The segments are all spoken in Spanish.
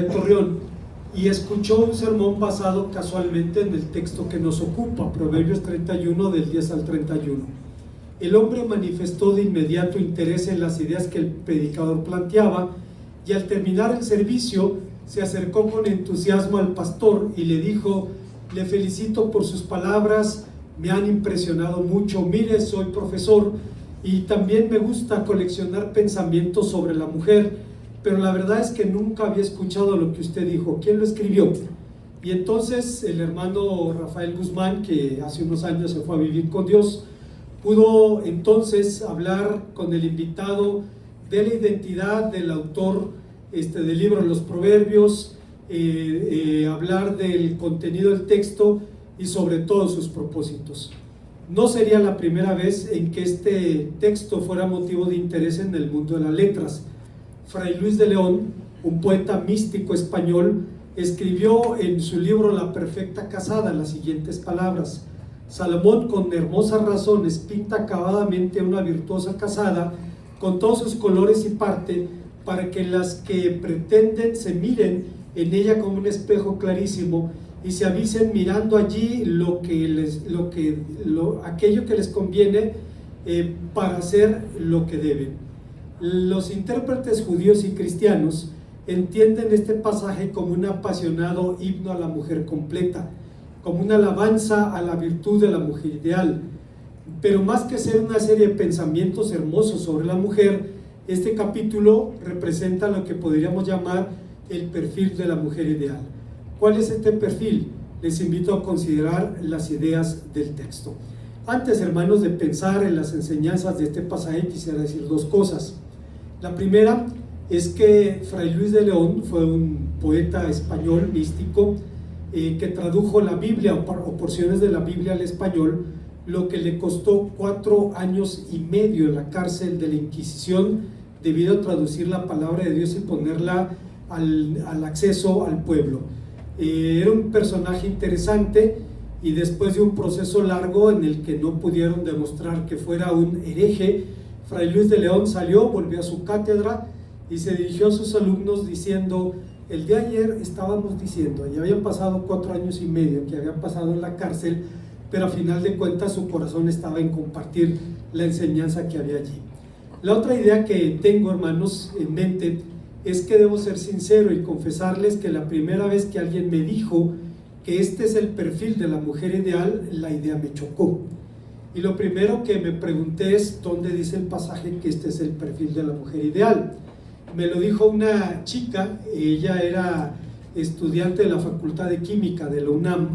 de Torreón y escuchó un sermón basado casualmente en el texto que nos ocupa, Proverbios 31 del 10 al 31. El hombre manifestó de inmediato interés en las ideas que el predicador planteaba y al terminar el servicio se acercó con entusiasmo al pastor y le dijo: le felicito por sus palabras, me han impresionado mucho. Mire, soy profesor y también me gusta coleccionar pensamientos sobre la mujer, pero la verdad es que nunca había escuchado lo que usted dijo. ¿Quién lo escribió? Y entonces el hermano Rafael Guzmán, que hace unos años se fue a vivir con Dios, pudo entonces hablar con el invitado de la identidad del autor del libro de los Proverbios, hablar del contenido del texto y sobre todo sus propósitos. No sería la primera vez en que este texto fuera motivo de interés en el mundo de las letras. Fray Luis de León, un poeta místico español, escribió en su libro La Perfecta Casada las siguientes palabras: Salomón con hermosas razones pinta acabadamente una virtuosa casada con todos sus colores y parte, para que las que pretenden se miren en ella como un espejo clarísimo y se avisen mirando allí aquello que les conviene para hacer lo que deben. Los intérpretes judíos y cristianos entienden este pasaje como un apasionado himno a la mujer completa, como una alabanza a la virtud de la mujer ideal. Pero más que ser una serie de pensamientos hermosos sobre la mujer, este capítulo representa lo que podríamos llamar el perfil de la mujer ideal. ¿Cuál es este perfil? Les invito a considerar las ideas del texto. Antes, hermanos, de pensar en las enseñanzas de este pasaje, quisiera decir dos cosas. La primera es que Fray Luis de León fue un poeta español místico que tradujo la Biblia o porciones de la Biblia al español, lo que le costó 4 años y medio en la cárcel de la Inquisición debido a traducir la palabra de Dios y ponerla al acceso al pueblo. Era un personaje interesante y después de un proceso largo en el que no pudieron demostrar que fuera un hereje, Fray Luis de León salió, volvió a su cátedra y se dirigió a sus alumnos diciendo: el día de ayer estábamos diciendo, y habían pasado 4 años y medio que habían pasado en la cárcel, pero a final de cuentas su corazón estaba en compartir la enseñanza que había allí. La otra idea que tengo, hermanos, en mente es que debo ser sincero y confesarles que la primera vez que alguien me dijo que este es el perfil de la mujer ideal, la idea me chocó. Y lo primero que me pregunté es: ¿dónde dice el pasaje que este es el perfil de la mujer ideal? Me lo dijo una chica, ella era estudiante de la Facultad de Química de la UNAM,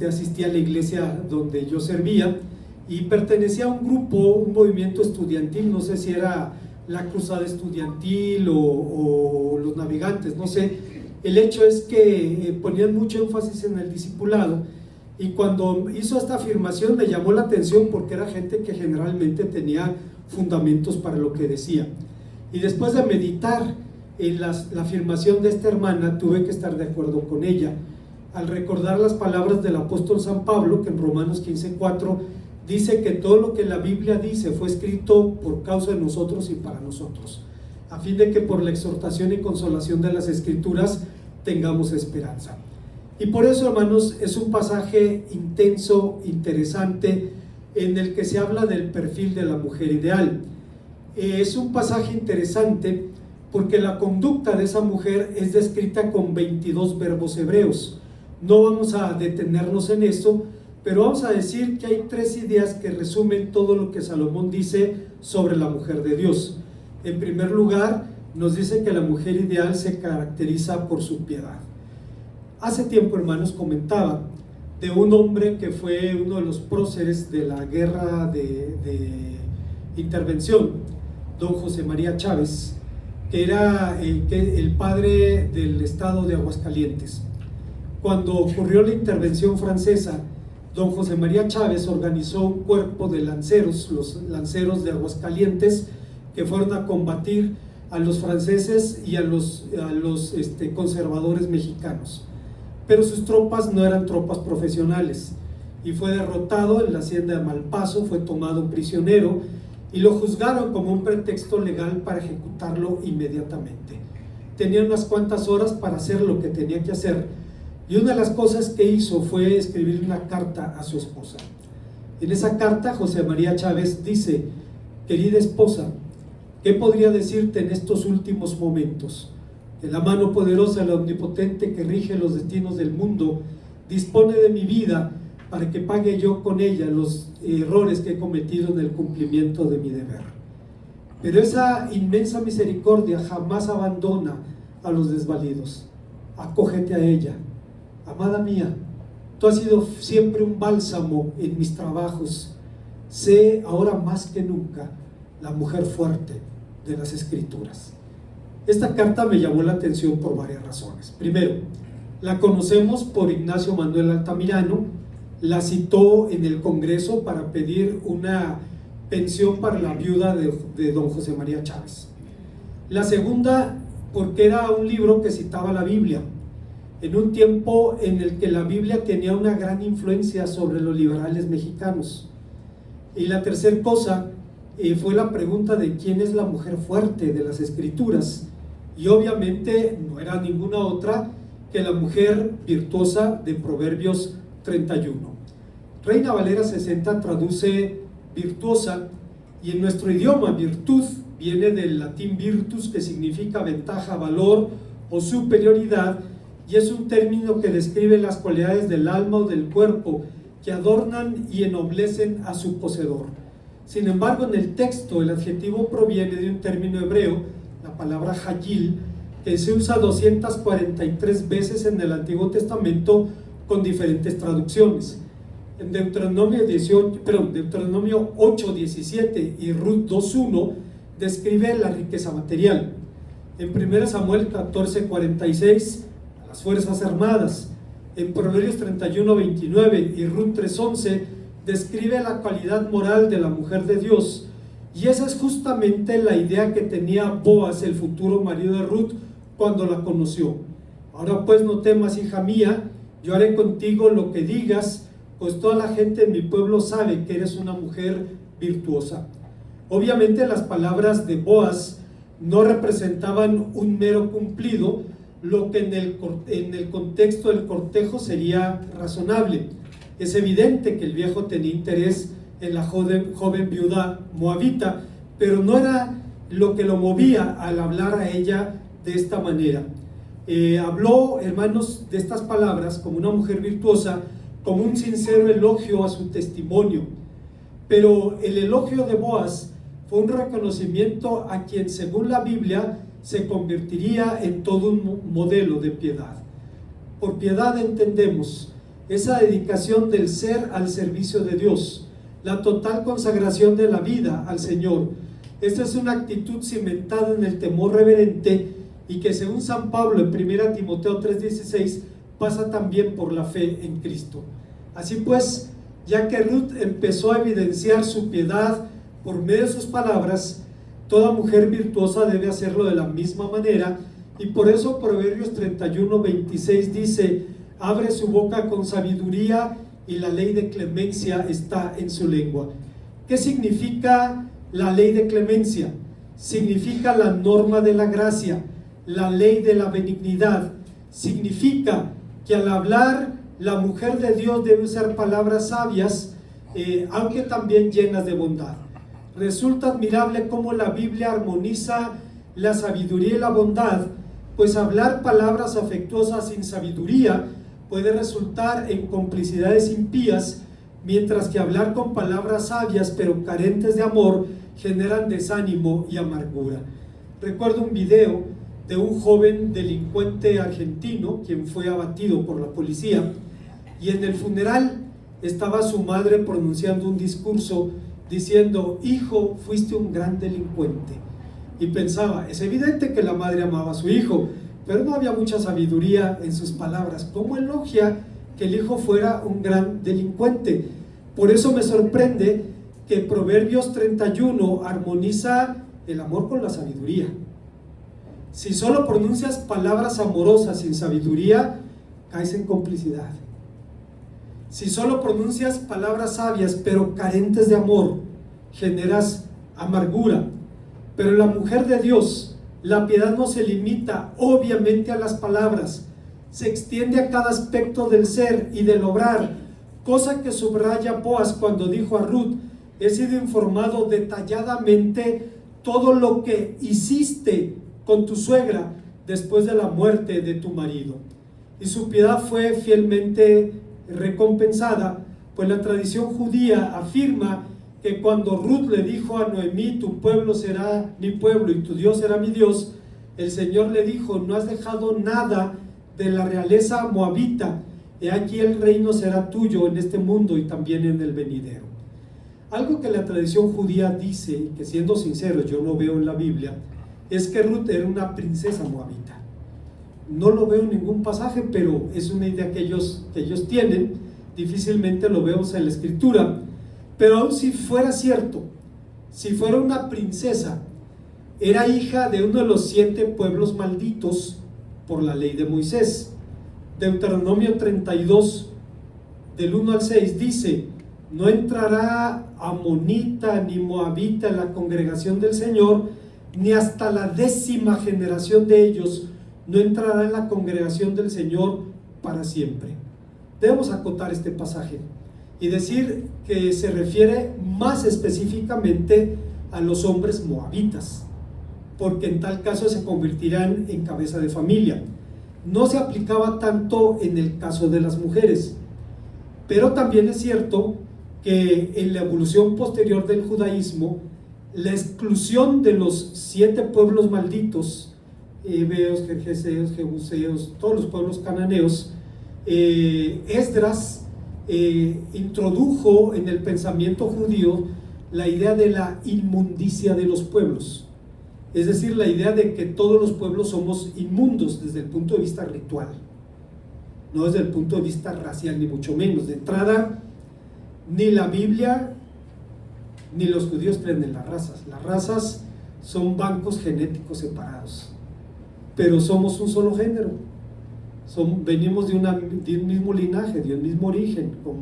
asistía a la iglesia donde yo servía y pertenecía a un grupo, un movimiento estudiantil, no sé si era la Cruzada Estudiantil o los Navegantes, no sé. El hecho es que ponían mucho énfasis en el discipulado, y cuando hizo esta afirmación me llamó la atención porque era gente que generalmente tenía fundamentos para lo que decía. Y después de meditar en la afirmación de esta hermana, tuve que estar de acuerdo con ella al recordar las palabras del apóstol San Pablo, que en Romanos 15:4 dice que todo lo que la Biblia dice fue escrito por causa de nosotros y para nosotros, a fin de que por la exhortación y consolación de las Escrituras tengamos esperanza. Y por eso, hermanos, es un pasaje intenso, interesante, en el que se habla del perfil de la mujer ideal. Es un pasaje interesante porque la conducta de esa mujer es descrita con 22 verbos hebreos. No vamos a detenernos en esto, pero vamos a decir que hay 3 ideas que resumen todo lo que Salomón dice sobre la mujer de Dios. En primer lugar, nos dice que la mujer ideal se caracteriza por su piedad. Hace tiempo, hermanos, comentaba de un hombre que fue uno de los próceres de la guerra de intervención, don José María Chávez, que era el padre del estado de Aguascalientes. Cuando ocurrió la intervención francesa, don José María Chávez organizó un cuerpo de lanceros, los lanceros de Aguascalientes, que fueron a combatir a los franceses y a los conservadores mexicanos. Pero sus tropas no eran tropas profesionales, y fue derrotado en la hacienda de Malpaso, fue tomado prisionero y lo juzgaron como un pretexto legal para ejecutarlo inmediatamente. tenía unas cuantas horas para hacer lo que tenía que hacer, y una de las cosas que hizo fue escribir una carta a su esposa. En esa carta José María Chávez dice: querida esposa, ¿qué podría decirte en estos últimos momentos? Que la mano poderosa, la omnipotente que rige los destinos del mundo, dispone de mi vida para que pague yo con ella los errores que he cometido en el cumplimiento de mi deber. Pero esa inmensa misericordia jamás abandona a los desvalidos. Acógete a ella. Amada mía, tú has sido siempre un bálsamo en mis trabajos. Sé ahora más que nunca la mujer fuerte de las Escrituras. Esta carta me llamó la atención por varias razones. Primero, la conocemos por Ignacio Manuel Altamirano. La citó en el Congreso para pedir una pensión para la viuda de don José María Chávez. La segunda, porque era un libro que citaba la Biblia, en un tiempo en el que la Biblia tenía una gran influencia sobre los liberales mexicanos. Y la tercera cosa fue la pregunta de quién es la mujer fuerte de las Escrituras, y obviamente no era ninguna otra que la mujer virtuosa de Proverbios 31. Reina Valera 60 traduce virtuosa, y en nuestro idioma virtud viene del latín virtus, que significa ventaja, valor o superioridad, y es un término que describe las cualidades del alma o del cuerpo que adornan y ennoblecen a su poseedor. Sin embargo, en el texto el adjetivo proviene de un término hebreo, la palabra hayil, que se usa 243 veces en el Antiguo Testamento con diferentes traducciones. En Deuteronomio 8:17 y Ruth 2:1 describe la riqueza material. En 1 Samuel 14:46, las fuerzas armadas. En Proverbios 31:29 y Ruth 3:11 describe la cualidad moral de la mujer de Dios. Y esa es justamente la idea que tenía Boaz, el futuro marido de Ruth, cuando la conoció. Ahora pues no temas, hija mía, yo haré contigo lo que digas, pues toda la gente en mi pueblo sabe que eres una mujer virtuosa. Obviamente las palabras de Boaz no representaban un mero cumplido, lo que en el contexto del cortejo sería razonable. Es evidente que el viejo tenía interés en la joven viuda moabita, pero no era lo que lo movía al hablar a ella de esta manera. Habló, hermanos, de estas palabras como una mujer virtuosa, como un sincero elogio a su testimonio. Pero el elogio de Boaz fue un reconocimiento a quien, según la Biblia, se convertiría en todo un modelo de piedad. Por piedad entendemos esa dedicación del ser al servicio de Dios, la total consagración de la vida al Señor. Esta es una actitud cimentada en el temor reverente y que, según San Pablo en 1 Timoteo 3:16, pasa también por la fe en Cristo. Así pues, ya que Ruth empezó a evidenciar su piedad por medio de sus palabras, toda mujer virtuosa debe hacerlo de la misma manera, y por eso Proverbios 31:26 dice: abre su boca con sabiduría y la ley de clemencia está en su lengua. ¿Qué significa la ley de clemencia? Significa la norma de la gracia, la ley de la benignidad. Significa que al hablar, la mujer de Dios debe usar palabras sabias, aunque también llenas de bondad. Resulta admirable cómo la Biblia armoniza la sabiduría y la bondad, pues hablar palabras afectuosas sin sabiduría puede resultar en complicidades impías, mientras que hablar con palabras sabias pero carentes de amor generan desánimo y amargura. Recuerdo un video de un joven delincuente argentino quien fue abatido por la policía, y en el funeral estaba su madre pronunciando un discurso diciendo: hijo, fuiste un gran delincuente. Y pensaba, es evidente que la madre amaba a su hijo, pero no había mucha sabiduría en sus palabras. ¿Cómo elogia que el hijo fuera un gran delincuente? Por eso me sorprende que Proverbios 31 armoniza el amor con la sabiduría. Si solo pronuncias palabras amorosas sin sabiduría, caes en complicidad. Si solo pronuncias palabras sabias pero carentes de amor, generas amargura. Pero la mujer de Dios La piedad no se limita obviamente a las palabras, se extiende a cada aspecto del ser y del obrar, cosa que subraya Boaz cuando dijo a Ruth: he sido informado detalladamente todo lo que hiciste con tu suegra después de la muerte de tu marido. Y su piedad fue fielmente recompensada, pues la tradición judía afirma que cuando Ruth le dijo a Noemí: tu pueblo será mi pueblo y tu Dios será mi Dios, el Señor le dijo: no has dejado nada de la realeza moabita, y aquí el reino será tuyo en este mundo y también en el venidero. Algo que la tradición judía dice, que siendo sinceros yo no veo en la Biblia, es que Ruth era una princesa moabita. No lo veo en ningún pasaje, pero es una idea que ellos tienen, difícilmente lo vemos en la Escritura. Pero aun si fuera cierto, si fuera una princesa, era hija de uno de los 7 pueblos malditos por la ley de Moisés. Deuteronomio 32, del 1 al 6 dice: no entrará amonita ni moabita en la congregación del Señor, ni hasta la 10ª generación de ellos no entrará en la congregación del Señor para siempre. Debemos acotar este pasaje y decir que se refiere más específicamente a los hombres moabitas, porque en tal caso se convertirán en cabeza de familia. No se aplicaba tanto en el caso de las mujeres, pero también es cierto que en la evolución posterior del judaísmo, la exclusión de los 7 pueblos malditos, heveos, gergeseos, jebuseos, todos los pueblos cananeos, Esdras introdujo en el pensamiento judío la idea de la inmundicia de los pueblos, es decir, la idea de que todos los pueblos somos inmundos desde el punto de vista ritual, no desde el punto de vista racial, ni mucho menos. De entrada, ni la Biblia ni los judíos creen en las razas son bancos genéticos separados, pero somos un solo género. Venimos de un mismo linaje, de un mismo origen, con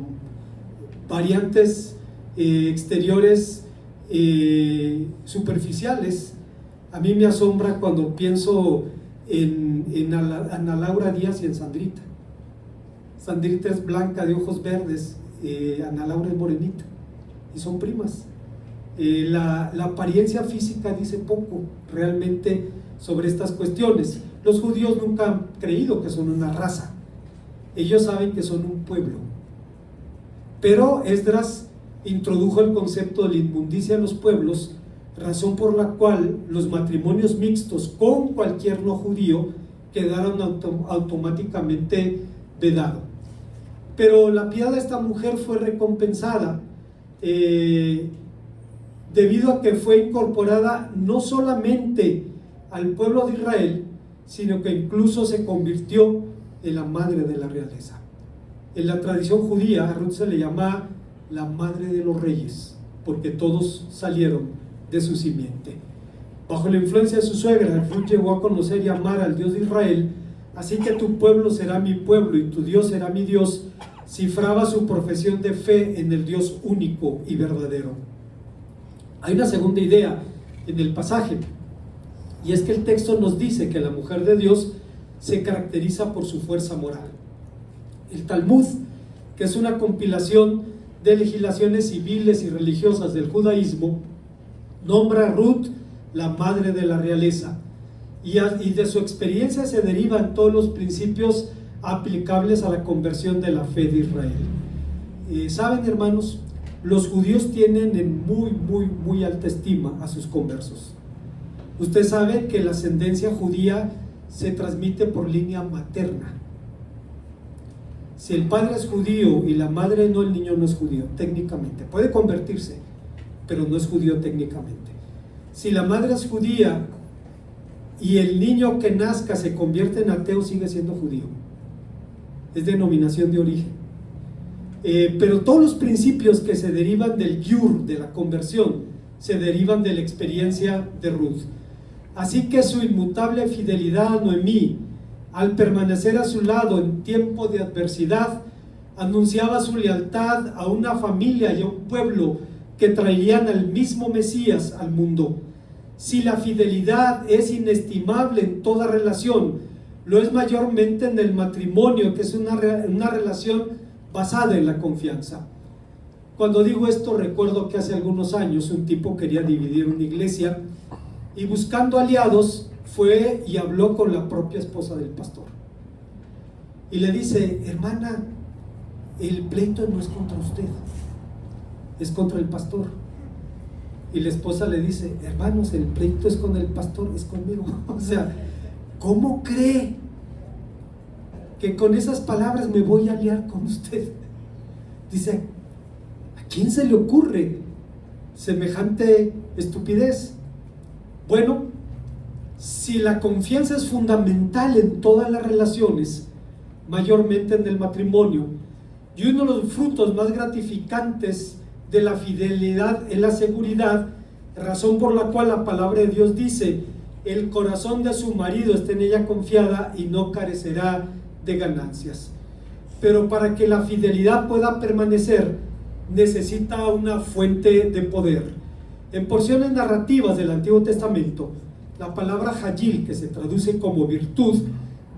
variantes exteriores superficiales. A mí me asombra cuando pienso en Ana Laura Díaz y en Sandrita. Sandrita es blanca, de ojos verdes, Ana Laura es morenita, y son primas. La apariencia física dice poco realmente sobre estas cuestiones. Los judíos nunca han creído que son una raza, ellos saben que son un pueblo. Pero Esdras introdujo el concepto de la inmundicia en los pueblos, razón por la cual los matrimonios mixtos con cualquier no judío quedaron automáticamente vedados. Pero la piedad de esta mujer fue recompensada debido a que fue incorporada no solamente al pueblo de Israel, sino que incluso se convirtió en la madre de la realeza. En la tradición judía, a Ruth se le llama la madre de los reyes, porque todos salieron de su simiente. Bajo la influencia de su suegra, Ruth llegó a conocer y amar al Dios de Israel. Así que tu pueblo será mi pueblo y tu Dios será mi Dios. Cifraba su profesión de fe en el Dios único y verdadero. Hay una segunda idea en el pasaje, y es que el texto nos dice que la mujer de Dios se caracteriza por su fuerza moral. El Talmud, que es una compilación de legislaciones civiles y religiosas del judaísmo, nombra a Ruth la madre de la realeza, y de su experiencia se derivan todos los principios aplicables a la conversión de la fe de Israel. ¿Saben, hermanos? Los judíos tienen en muy alta estima a sus conversos. Usted sabe que la ascendencia judía se transmite por línea materna. Si el padre es judío y la madre no, el niño no es judío técnicamente. Puede convertirse, pero no es judío técnicamente. Si la madre es judía y el niño que nazca se convierte en ateo, sigue siendo judío. Es denominación de origen. Pero todos los principios que se derivan del giur, de la conversión, se derivan de la experiencia de Ruth. Así que su inmutable fidelidad a Noemí, al permanecer a su lado en tiempo de adversidad, anunciaba su lealtad a una familia y a un pueblo que traerían al mismo Mesías al mundo. Si la fidelidad es inestimable en toda relación, lo es mayormente en el matrimonio, que es una relación basada en la confianza. Cuando digo esto, recuerdo que hace algunos años un tipo quería dividir una iglesia y, buscando aliados, fue y habló con la propia esposa del pastor y le dice: hermana, el pleito no es contra usted, es contra el pastor. Y la esposa le dice: hermanos, el pleito es con el pastor, es conmigo. O sea, ¿cómo cree que con esas palabras me voy a aliar con usted? Dice: ¿a quién se le ocurre semejante estupidez? Bueno, si la confianza es fundamental en todas las relaciones, mayormente en el matrimonio, y uno de los frutos más gratificantes de la fidelidad es la seguridad, razón por la cual la palabra de Dios dice: el corazón de su marido está en ella confiada y no carecerá de ganancias. Pero para que la fidelidad pueda permanecer, necesita una fuente de poder. En porciones narrativas del Antiguo Testamento, la palabra Hayil, que se traduce como virtud,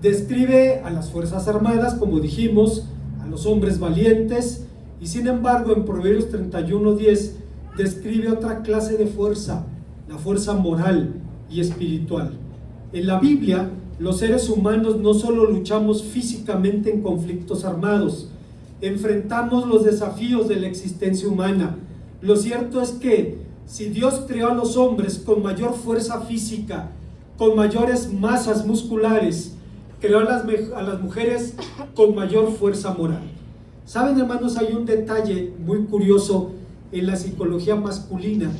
describe a las fuerzas armadas, como dijimos, a los hombres valientes, y sin embargo en Proverbios 31:10 describe otra clase de fuerza, la fuerza moral y espiritual. En la Biblia, los seres humanos no solo luchamos físicamente en conflictos armados, enfrentamos los desafíos de la existencia humana. Lo cierto es que si Dios creó a los hombres con mayor fuerza física, con mayores masas musculares, creó a las mujeres con mayor fuerza moral. Saben, hermanos, hay un detalle muy curioso en la psicología masculina,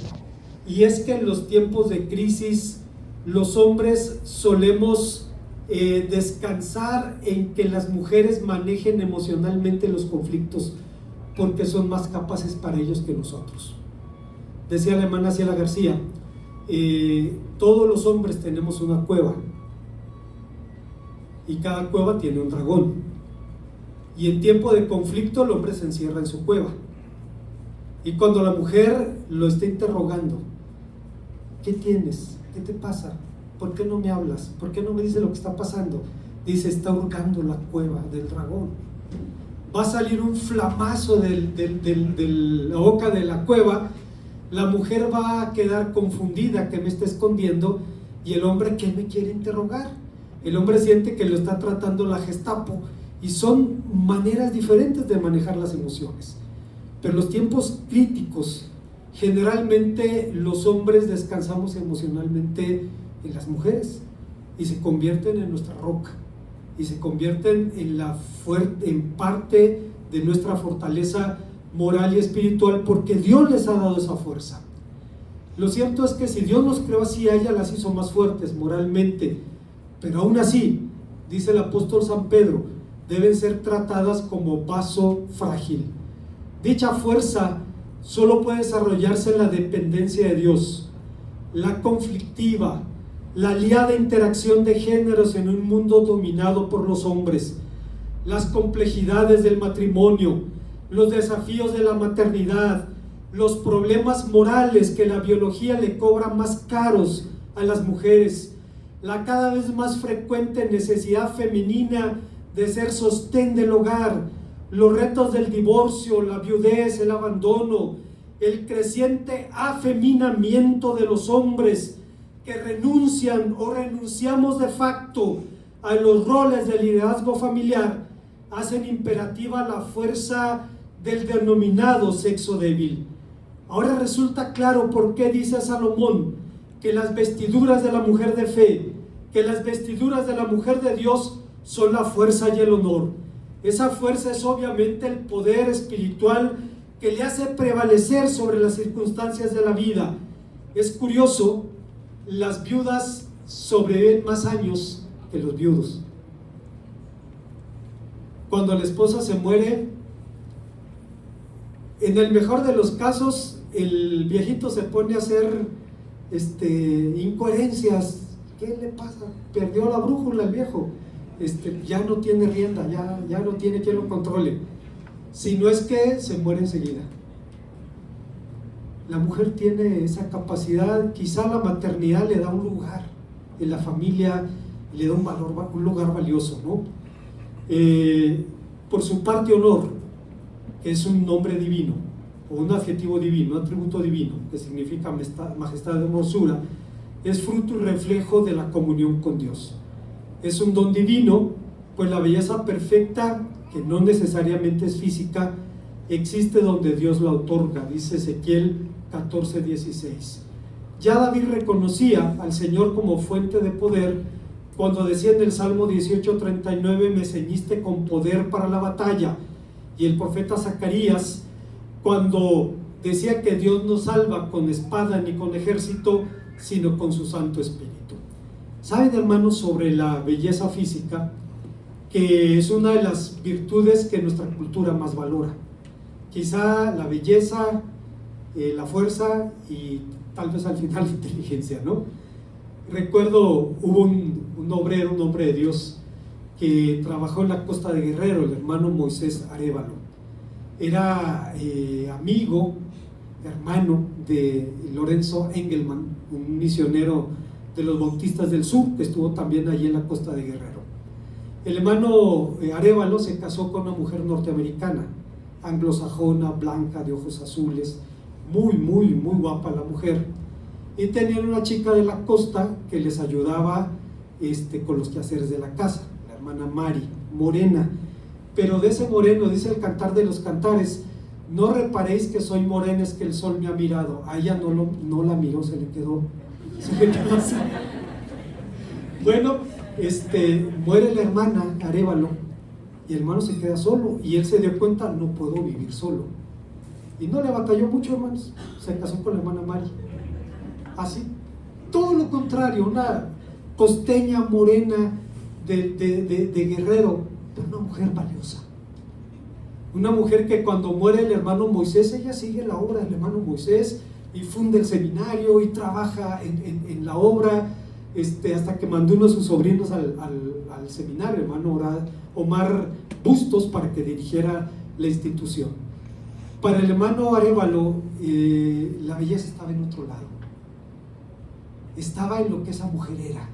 y es que en los tiempos de crisis los hombres solemos descansar en que las mujeres manejen emocionalmente los conflictos, porque son más capaces para ellos que nosotros. Decía la hermana Ciela García, todos los hombres tenemos una cueva, y cada cueva tiene un dragón, y en tiempo de conflicto el hombre se encierra en su cueva, y cuando la mujer lo está interrogando: ¿qué tienes? ¿Qué te pasa? ¿Por qué no me hablas? ¿Por qué no me dices lo que está pasando? Dice: está hurgando la cueva del dragón. Va a salir un flamazo de la boca de la cueva. La mujer va a quedar confundida, que me está escondiendo, y el hombre, ¿qué me quiere interrogar? El hombre siente que lo está tratando la Gestapo, y son maneras diferentes de manejar las emociones. Pero en los tiempos críticos, generalmente los hombres descansamos emocionalmente en las mujeres, y se convierten en nuestra roca, y se convierten en parte de nuestra fortaleza moral y espiritual, porque Dios les ha dado esa fuerza. Lo cierto es que si Dios nos creó así, a ella las hizo más fuertes moralmente, pero aún así, dice el apóstol San Pedro, deben ser tratadas como vaso frágil. Dicha fuerza solo puede desarrollarse en la dependencia de Dios. La conflictiva, la aliada interacción de géneros en un mundo dominado por los hombres, las complejidades del matrimonio, los desafíos de la maternidad, los problemas morales que la biología le cobra más caros a las mujeres, la cada vez más frecuente necesidad femenina de ser sostén del hogar, los retos del divorcio, la viudez, el abandono, el creciente afeminamiento de los hombres que renuncian o renunciamos de facto a los roles de liderazgo familiar, hacen imperativa la fuerza del denominado sexo débil. Ahora resulta claro por qué dice Salomón que las vestiduras de la mujer de fe, que las vestiduras de la mujer de Dios son la fuerza y el honor. Esa fuerza es obviamente el poder espiritual que le hace prevalecer sobre las circunstancias de la vida. Es curioso, las viudas sobreviven más años que los viudos. Cuando la esposa se muere, en el mejor de los casos, el viejito se pone a hacer incoherencias. ¿Qué le pasa? Perdió la brújula el viejo. Ya no tiene rienda, ya no tiene quien lo controle. Si no es que se muere enseguida. La mujer tiene esa capacidad, quizá la maternidad le da un lugar en la familia, le da un lugar valioso, ¿no? Por su parte, honor, que es un nombre divino, o un adjetivo divino, un atributo divino, que significa majestad de hermosura, es fruto y reflejo de la comunión con Dios. Es un don divino, pues la belleza perfecta, que no necesariamente es física, existe donde Dios la otorga, dice Ezequiel 14:16. Ya David reconocía al Señor como fuente de poder cuando decía en el Salmo 18:39: me ceñiste con poder para la batalla. Y el profeta Zacarías, cuando decía que Dios no salva con espada ni con ejército, sino con su Santo Espíritu. ¿Saben, hermanos, sobre la belleza física? Que es una de las virtudes que nuestra cultura más valora. Quizá la belleza, la fuerza y tal vez al final la inteligencia, ¿no? Recuerdo, hubo un obrero, un hombre de Dios, que trabajó en la costa de Guerrero, el hermano Moisés Arévalo. Era amigo, hermano de Lorenzo Engelman, un misionero de los Bautistas del Sur, que estuvo también allí en la costa de Guerrero. El hermano Arévalo se casó con una mujer norteamericana, anglosajona, blanca, de ojos azules, muy guapa la mujer, y tenían una chica de la costa que les ayudaba con los quehaceres de la casa, la hermana Mari, morena, pero de ese moreno, dice el Cantar de los Cantares: no reparéis que soy morena, es que el sol me ha mirado. A ella no la miró, se le quedó así. Bueno, muere la hermana Arévalo y el hermano se queda solo, y él se dio cuenta: no puedo vivir solo. Y no le batalló mucho, hermanos, se casó con la hermana Mari. Así, todo lo contrario, una costeña morena de Guerrero, pero una mujer valiosa. Una mujer que cuando muere el hermano Moisés, ella sigue la obra del hermano Moisés y funde el seminario y trabaja en la obra, hasta que mandó uno de sus sobrinos al seminario, hermano Omar Bustos, para que dirigiera la institución. Para el hermano Arévalo, la belleza estaba en otro lado. Estaba en lo que esa mujer era,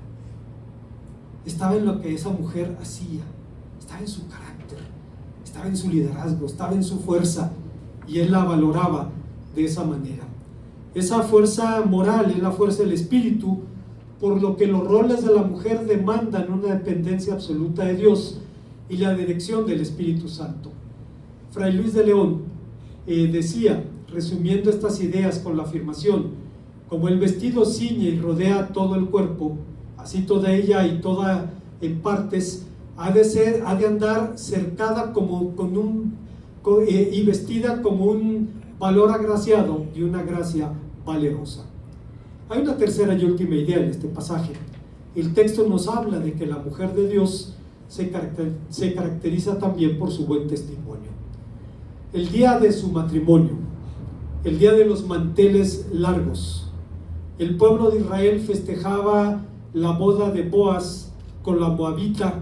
estaba en lo que esa mujer hacía, estaba en su carácter, estaba en su liderazgo, estaba en su fuerza, y él la valoraba de esa manera. Esa fuerza moral es la fuerza del espíritu, por lo que los roles de la mujer demandan una dependencia absoluta de Dios y la dirección del Espíritu Santo. Fray Luis de León decía, resumiendo estas ideas con la afirmación: como el vestido ciñe y rodea todo el cuerpo, así toda ella y toda en partes ha de andar cercada y vestida como un valor agraciado y una gracia valerosa. Hay una tercera y última idea en este pasaje. El texto nos habla de que la mujer de Dios se caracteriza también por su buen testimonio. El día de su matrimonio, el día de los manteles largos, el pueblo de Israel festejaba la boda de Boaz con la moabita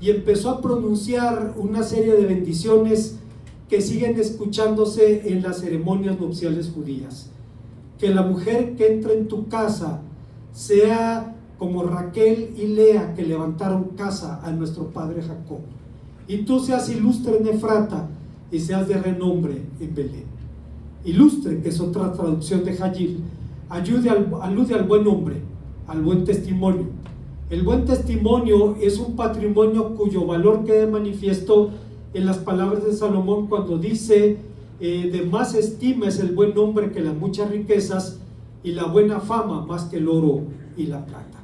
y empezó a pronunciar una serie de bendiciones que siguen escuchándose en las ceremonias nupciales judías. Que la mujer que entra en tu casa sea como Raquel y Lea, que levantaron casa a nuestro padre Jacob, y tú seas ilustre en Efrata y seas de renombre en Belén. Ilustre, que es otra traducción de Jayil, alude al buen hombre, al buen testimonio. El buen testimonio es un patrimonio cuyo valor queda manifiesto en las palabras de Salomón cuando dice: de más estima es el buen nombre que las muchas riquezas, y la buena fama más que el oro y la plata.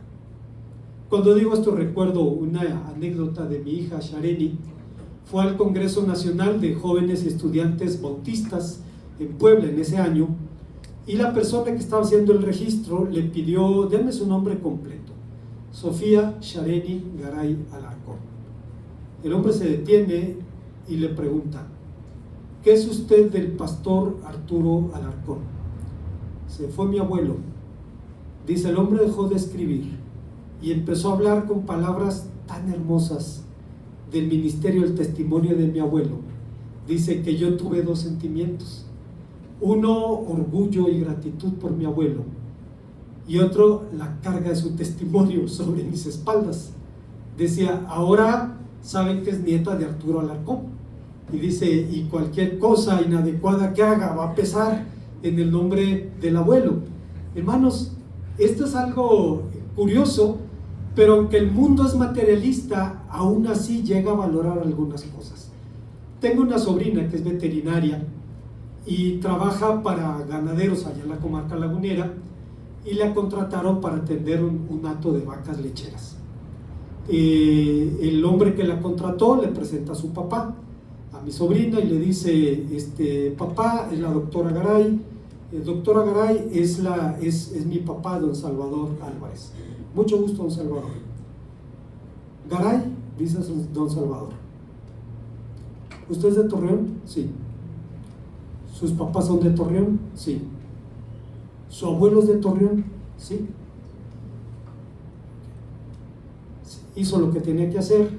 Cuando digo esto, recuerdo una anécdota de mi hija Shareni. Fue al Congreso Nacional de Jóvenes y Estudiantes Bautistas en Puebla en ese año, y la persona que estaba haciendo el registro le pidió: denme su nombre completo. Sofía Shareni Garay Alarcón. El hombre se detiene y le pregunta: ¿qué es usted del pastor Arturo Alarcón? Se fue mi abuelo. Dice, el hombre dejó de escribir y empezó a hablar con palabras tan hermosas del ministerio, el testimonio de mi abuelo. Dice que yo tuve dos sentimientos. Uno, orgullo y gratitud por mi abuelo, y otro, la carga de su testimonio sobre mis espaldas. Decía, ahora saben que es nieta de Arturo Alarcón, y dice, y cualquier cosa inadecuada que haga va a pesar en el nombre del abuelo. Hermanos, esto es algo curioso, pero aunque el mundo es materialista, aún así llega a valorar algunas cosas. Tengo una sobrina que es veterinaria y trabaja para ganaderos allá en la comarca lagunera, y la contrataron para atender un hato de vacas lecheras. El hombre que la contrató le presenta a su papá, a mi sobrina, y le dice, papá es la doctora Garay, doctora Garay es mi papá, don Salvador Álvarez. Mucho gusto, don Salvador. Garay, dice don Salvador. ¿Usted es de Torreón? Sí. ¿Sus papás son de Torreón? Sí. ¿Su abuelo es de Torreón? Sí. Hizo lo que tenía que hacer.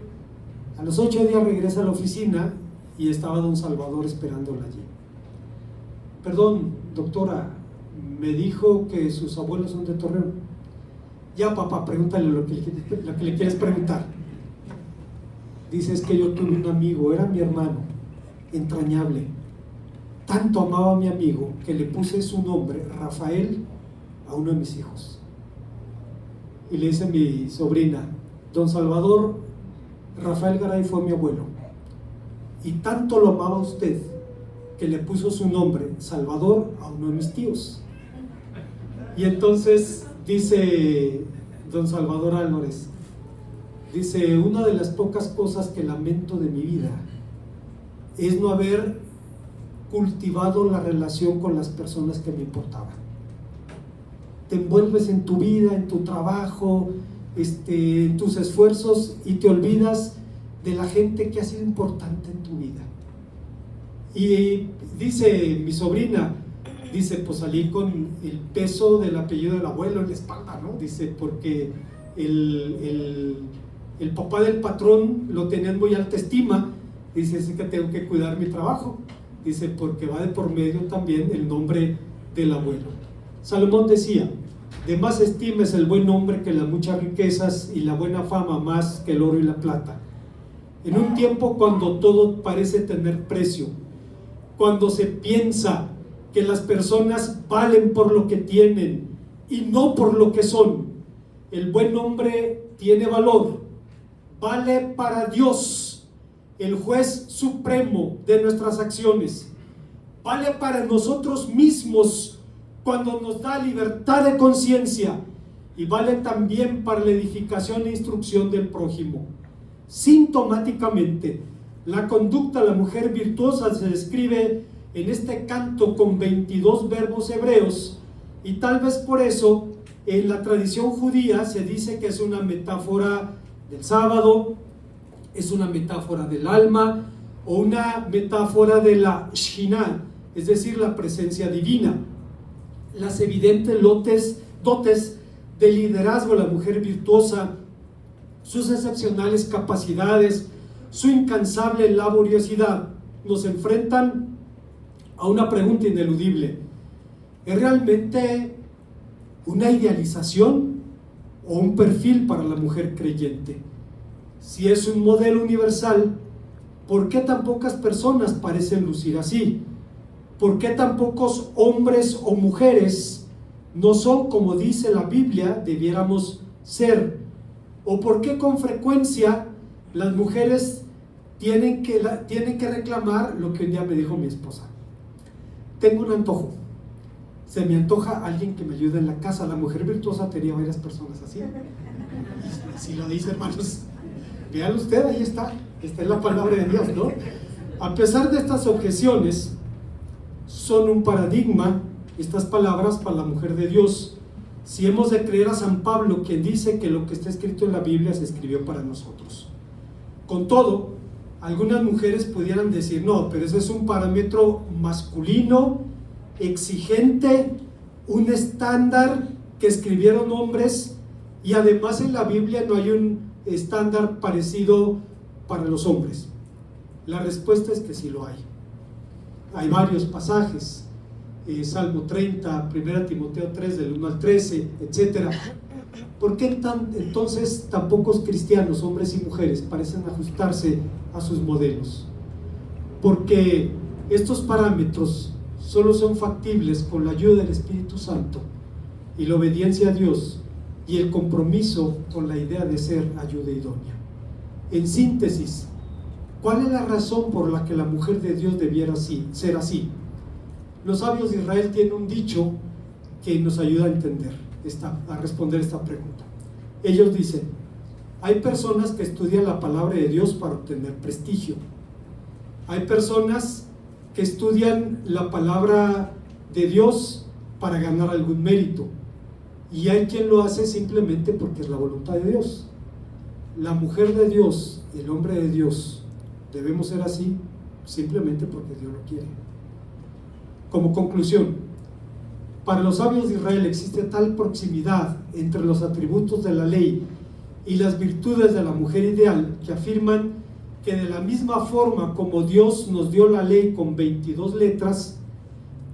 A los 8 días regresa a la oficina y estaba don Salvador esperándola allí. Perdón, doctora, me dijo que sus abuelos son de Torreón. Ya, papá, pregúntale lo que le quieres preguntar. Dice, es que yo tuve un amigo, era mi hermano, entrañable. Tanto amaba a mi amigo que le puse su nombre, Rafael, a uno de mis hijos. Y le dice mi sobrina, don Salvador, Rafael Garay fue mi abuelo. Y tanto lo amaba usted que le puso su nombre, Salvador, a uno de mis tíos. Y entonces dice don Salvador Álvarez, dice, una de las pocas cosas que lamento de mi vida es no haber cultivado la relación con las personas que me importaban. Te envuelves en tu vida, en tu trabajo, en tus esfuerzos, y te olvidas de la gente que ha sido importante en tu vida. Y dice mi sobrina, dice, pues salí con el peso del apellido del abuelo en la espalda, ¿no? Dice, porque el papá del patrón lo tenía en muy alta estima. Dice, es que tengo que cuidar mi trabajo. Dice, porque va de por medio también el nombre del abuelo. Salomón decía, de más estima es el buen nombre que las muchas riquezas, y la buena fama más que el oro y la plata. En un tiempo cuando todo parece tener precio, cuando se piensa que las personas valen por lo que tienen y no por lo que son, el buen nombre tiene valor, vale para Dios, el juez supremo de nuestras acciones, vale para nosotros mismos cuando nos da libertad de conciencia, y vale también para la edificación e instrucción del prójimo. Sintomáticamente, la conducta de la mujer virtuosa se describe en este canto con 22 verbos hebreos, y tal vez por eso en la tradición judía se dice que es una metáfora del sábado, es una metáfora del alma, o una metáfora de la Shekhinah, es decir, la presencia divina. Las evidentes dotes de liderazgo de la mujer virtuosa, sus excepcionales capacidades, su incansable laboriosidad, nos enfrentan a una pregunta ineludible: ¿es realmente una idealización o un perfil para la mujer creyente? Si es un modelo universal, ¿por qué tan pocas personas parecen lucir así? ¿Por qué tan pocos hombres o mujeres no son como dice la Biblia debiéramos ser? ¿O por qué con frecuencia las mujeres tienen que reclamar lo que un día me dijo mi esposa? Tengo un antojo, se me antoja alguien que me ayude en la casa. La mujer virtuosa tenía varias personas así. Así lo dice, hermanos. Véanlo usted, ahí está en la palabra de Dios, ¿no? A pesar de estas objeciones, son un paradigma estas palabras para la mujer de Dios, si hemos de creer a San Pablo, quien dice que lo que está escrito en la Biblia se escribió para nosotros. Con todo, algunas mujeres pudieran decir, no, pero ese es un parámetro masculino, exigente, un estándar que escribieron hombres, y además en la Biblia no hay un estándar parecido para los hombres. La respuesta es que sí lo hay. Hay varios pasajes. Salmo 30, 1 Timoteo 3, del 1 al 13, etc. ¿Por qué entonces tan pocos cristianos, hombres y mujeres, parecen ajustarse a sus modelos? Porque estos parámetros solo son factibles con la ayuda del Espíritu Santo y la obediencia a Dios y el compromiso con la idea de ser ayuda idónea. En síntesis, ¿cuál es la razón por la que la mujer de Dios debiera ser así? Los sabios de Israel tienen un dicho que nos ayuda a entender, a responder esta pregunta. Ellos dicen: hay personas que estudian la palabra de Dios para obtener prestigio. Hay personas que estudian la palabra de Dios para ganar algún mérito. Y hay quien lo hace simplemente porque es la voluntad de Dios. La mujer de Dios, el hombre de Dios, debemos ser así simplemente porque Dios lo quiere. Como conclusión, para los sabios de Israel existe tal proximidad entre los atributos de la ley y las virtudes de la mujer ideal que afirman que de la misma forma como Dios nos dio la ley con 22 letras,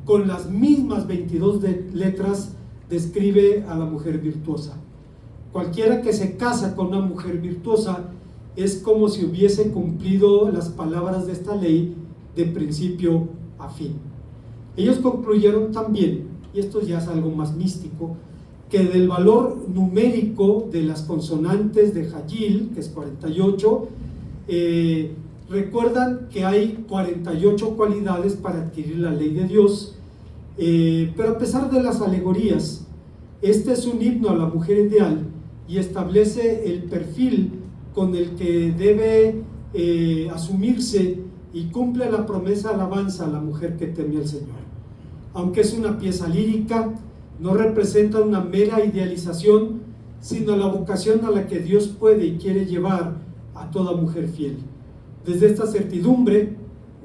con las mismas 22 letras describe a la mujer virtuosa. Cualquiera que se casa con una mujer virtuosa es como si hubiese cumplido las palabras de esta ley de principio a fin. Ellos concluyeron también, y esto ya es algo más místico, que del valor numérico de las consonantes de Jayil, que es 48, recuerdan que hay 48 cualidades para adquirir la ley de Dios, pero a pesar de las alegorías, este es un himno a la mujer ideal y establece el perfil con el que debe asumirse y cumple la promesa de alabanza a la mujer que teme al Señor. Aunque es una pieza lírica, no representa una mera idealización, sino la vocación a la que Dios puede y quiere llevar a toda mujer fiel. Desde esta certidumbre,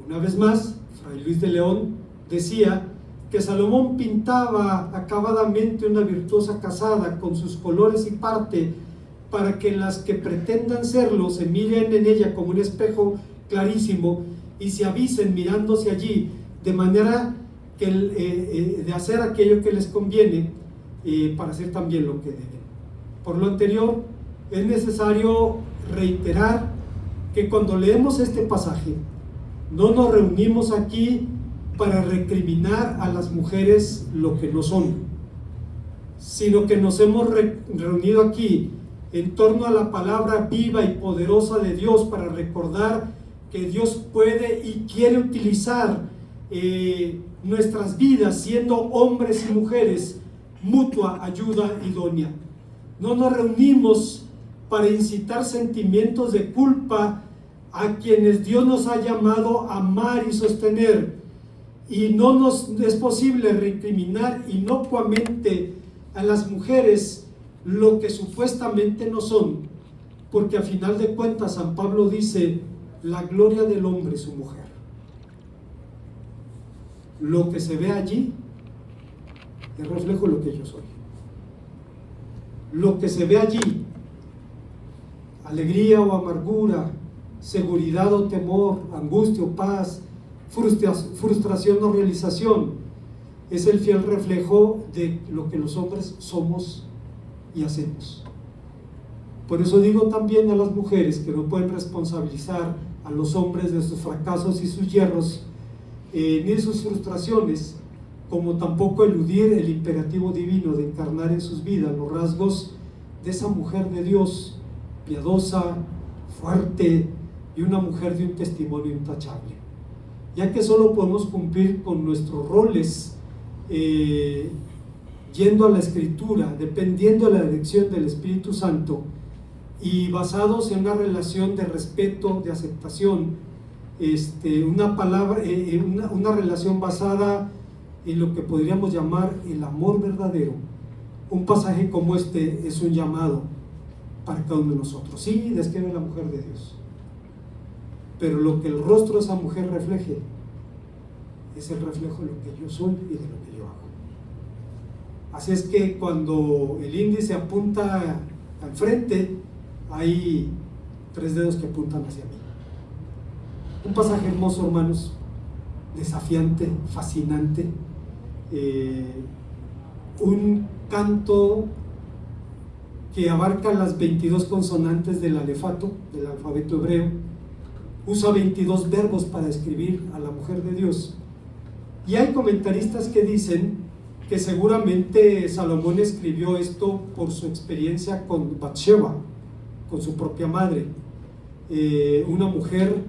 una vez más, Fray Luis de León decía que Salomón pintaba acabadamente una virtuosa casada con sus colores y parte, para que las que pretendan serlo se miren en ella como un espejo clarísimo y se avisen mirándose allí, de manera que de hacer aquello que les conviene para hacer también lo que deben. Por lo anterior, es necesario reiterar que cuando leemos este pasaje, no nos reunimos aquí para recriminar a las mujeres lo que no son, sino que nos hemos reunido aquí en torno a la palabra viva y poderosa de Dios para recordar que Dios puede y quiere utilizar nuestras vidas siendo hombres y mujeres, mutua ayuda idónea. No nos reunimos para incitar sentimientos de culpa a quienes Dios nos ha llamado a amar y sostener, y no nos es posible recriminar inocuamente a las mujeres lo que supuestamente no son, porque a final de cuentas San Pablo dice: la gloria del hombre es su mujer. Lo que se ve allí es reflejo de lo que yo soy. Lo que se ve allí, alegría o amargura, seguridad o temor, angustia o paz, frustración o realización, es el fiel reflejo de lo que los hombres somos y hacemos. Por eso digo también a las mujeres que no pueden responsabilizar a los hombres de sus fracasos y sus hierros, ni de sus frustraciones, como tampoco eludir el imperativo divino de encarnar en sus vidas los rasgos de esa mujer de Dios, piadosa, fuerte, y una mujer de un testimonio intachable. Ya que solo podemos cumplir con nuestros roles yendo a la Escritura, dependiendo de la dirección del Espíritu Santo y basados en una relación de respeto, de aceptación, una relación basada en lo que podríamos llamar el amor verdadero. Un pasaje como este es un llamado para cada uno de nosotros. Sí, describe a la mujer de Dios, pero lo que el rostro de esa mujer refleje es el reflejo de lo que yo soy y de lo que yo hago. Así es que cuando el índice apunta al frente, hay 3 dedos que apuntan hacia mí. Un pasaje hermoso, hermanos, desafiante, fascinante, un canto que abarca las 22 consonantes del alefato, del alfabeto hebreo. Usa 22 verbos para describir a la mujer de Dios. Y hay comentaristas que dicen que seguramente Salomón escribió esto por su experiencia con Bathsheba, con su propia madre, una mujer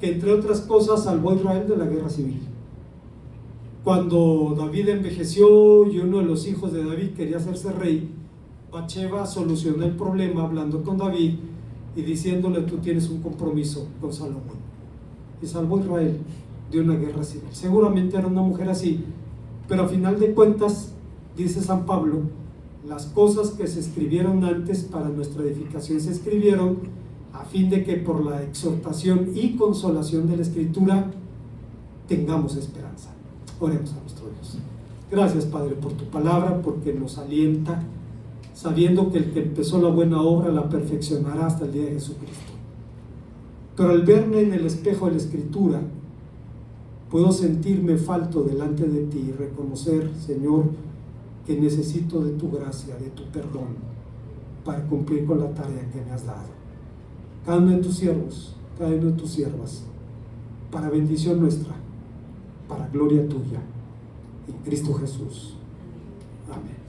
que entre otras cosas salvó a Israel de la guerra civil. Cuando David envejeció y uno de los hijos de David quería hacerse rey, Bathsheba solucionó el problema hablando con David y diciéndole: tú tienes un compromiso con Salomón, y salvó a Israel de una guerra civil. Seguramente era una mujer así, pero a final de cuentas, dice San Pablo, las cosas que se escribieron antes para nuestra edificación se escribieron a fin de que por la exhortación y consolación de la Escritura tengamos esperanza. Oremos a nuestro Dios. Gracias, Padre, por tu palabra, porque nos alienta, sabiendo que el que empezó la buena obra la perfeccionará hasta el día de Jesucristo. Pero al verme en el espejo de la Escritura, puedo sentirme falto delante de ti y reconocer, Señor, que necesito de tu gracia, de tu perdón, para cumplir con la tarea que me has dado. Cada uno de tus siervos, cada uno de tus siervas, para bendición nuestra, para gloria tuya, en Cristo Jesús. Amén.